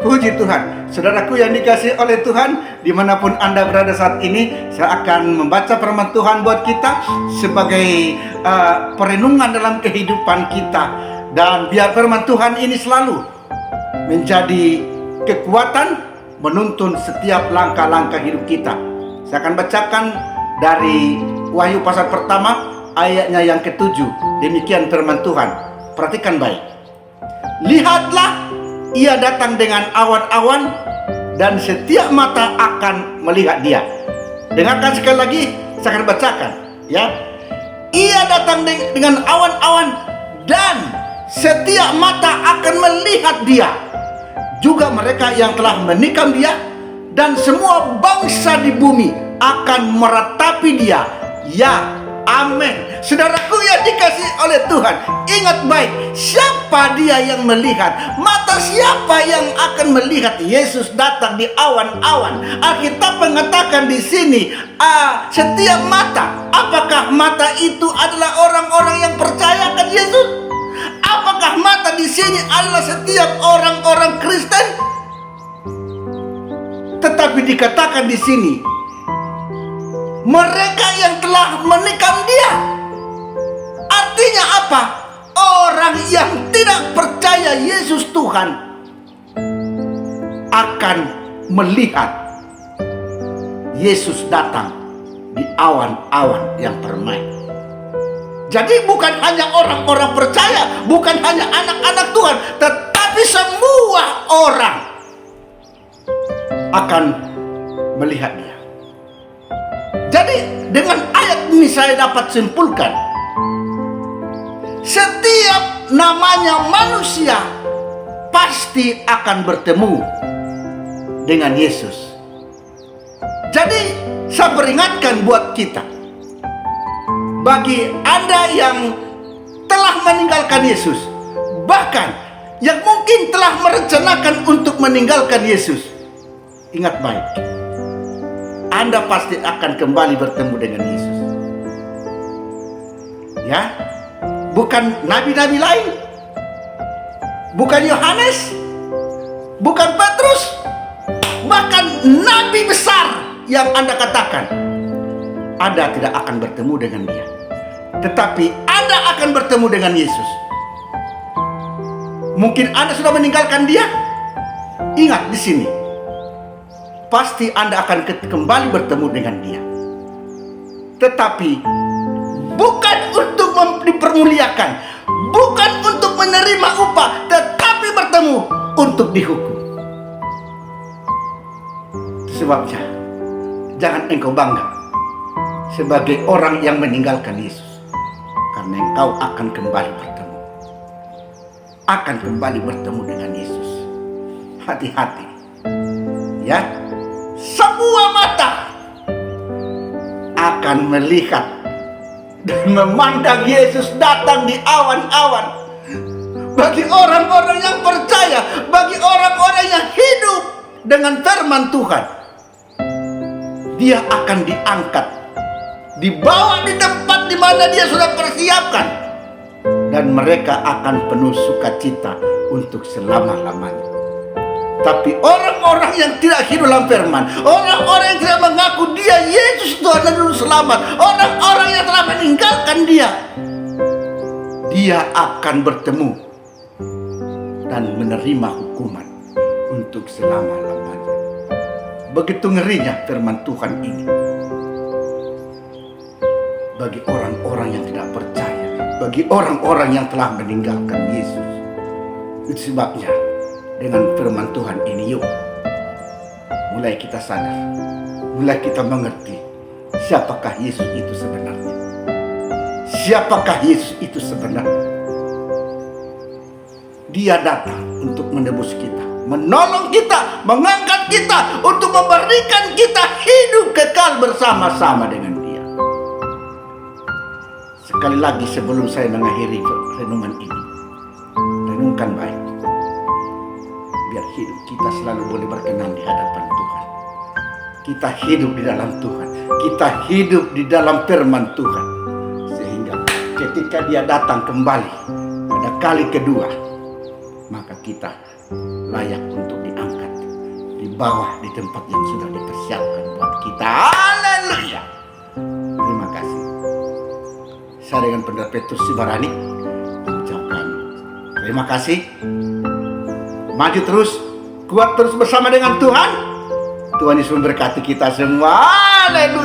Puji Tuhan, saudaraku yang dikasihi oleh Tuhan, dimanapun Anda berada saat ini, saya akan membaca firman Tuhan buat kita sebagai perenungan dalam kehidupan kita. Dan biar firman Tuhan ini selalu menjadi kekuatan menuntun setiap langkah-langkah hidup kita. Saya akan bacakan dari Wahyu pasal pertama ayatnya yang ke-7. Demikian firman Tuhan. Perhatikan baik. Lihatlah, ia datang dengan awan-awan dan setiap mata akan melihat dia. Dengarkan sekali lagi, saya akan bacakan ya. Ia datang dengan awan-awan dan setiap mata akan melihat dia. Juga mereka yang telah menikam dia dan semua bangsa di bumi akan meratapi dia. Ya, amin. Saudaraku yang dikasihi oleh Tuhan, ingat baik, siapa dia yang melihat? Mata siapa yang akan melihat Yesus datang di awan-awan? Alkitab mengatakan di sini, setiap mata. Apakah mata itu adalah orang-orang yang percaya akan Yesus? Apakah mata di sini adalah setiap orang-orang Kristen? Tetapi dikatakan di sini, mereka yang telah menikam dia. Artinya apa? Orang yang tidak percaya Yesus Tuhan akan melihat Yesus datang di awan-awan yang permai. Jadi bukan hanya orang-orang percaya, bukan hanya anak-anak Tuhan, tetapi semua orang akan melihat dia. Jadi dengan ayat ini saya dapat simpulkan, setiap namanya manusia pasti akan bertemu dengan Yesus. Jadi saya peringatkan buat kita, bagi Anda yang telah meninggalkan Yesus, bahkan yang mungkin telah merencanakan untuk meninggalkan Yesus, ingat baik, Anda pasti akan kembali bertemu dengan Yesus. Ya, bukan nabi-nabi lain, bukan Yohanes, bukan Petrus, bahkan nabi besar yang Anda katakan, Anda tidak akan bertemu dengan dia, tetapi Anda akan bertemu dengan Yesus. Mungkin Anda sudah meninggalkan dia. Ingat di sini, pasti Anda akan kembali bertemu dengan dia. Tetapi bukan untuk dipermuliakan, bukan untuk menerima upah, tetapi bertemu untuk dihukum. Sebabnya, jangan engkau bangga sebagai orang yang meninggalkan Yesus, karena engkau akan kembali bertemu, akan kembali bertemu dengan Yesus. Hati-hati ya. Semua mata akan melihat dan memandang Yesus datang di awan-awan. Bagi orang-orang yang percaya, bagi orang-orang yang hidup dengan firman Tuhan, dia akan diangkat, dibawa di tempat di mana dia sudah persiapkan, dan mereka akan penuh sukacita untuk selama-lamanya. Tapi orang-orang yang tidak hidup dalam firman, orang-orang yang tidak mengaku dia Yesus Tuhan dan Juru Selamat, orang-orang yang telah meninggalkan dia, dia akan bertemu dan menerima hukuman untuk selama-lamanya. Begitu ngerinya firman Tuhan ini bagi orang-orang yang tidak percaya, bagi orang-orang yang telah meninggalkan Yesus. Itu sebabnya dengan firman Tuhan ini, yuk mulai kita sadar, mulai kita mengerti siapakah Yesus itu sebenarnya. Siapakah Yesus itu sebenarnya? Dia datang untuk menebus kita, menolong kita, mengangkat kita, untuk memberikan kita hidup kekal bersama-sama dengan Dia. Sekali lagi sebelum saya mengakhiri renungan ini, renungkan baik, biar hidup kita selalu boleh berkenan di hadapan Tuhan. Kita hidup di dalam Tuhan, kita hidup di dalam firman Tuhan, sehingga ketika Dia datang kembali pada kali kedua, maka kita layak untuk diangkat di bawah, di tempat yang sudah dipersiapkan buat kita. Haleluya. Terima kasih. Saya dengan Pendeta Petrus Sibarani mengucapkan terima kasih. Maju terus, kuat terus bersama dengan Tuhan. Tuhan Yesus memberkati kita semua. Haleluya.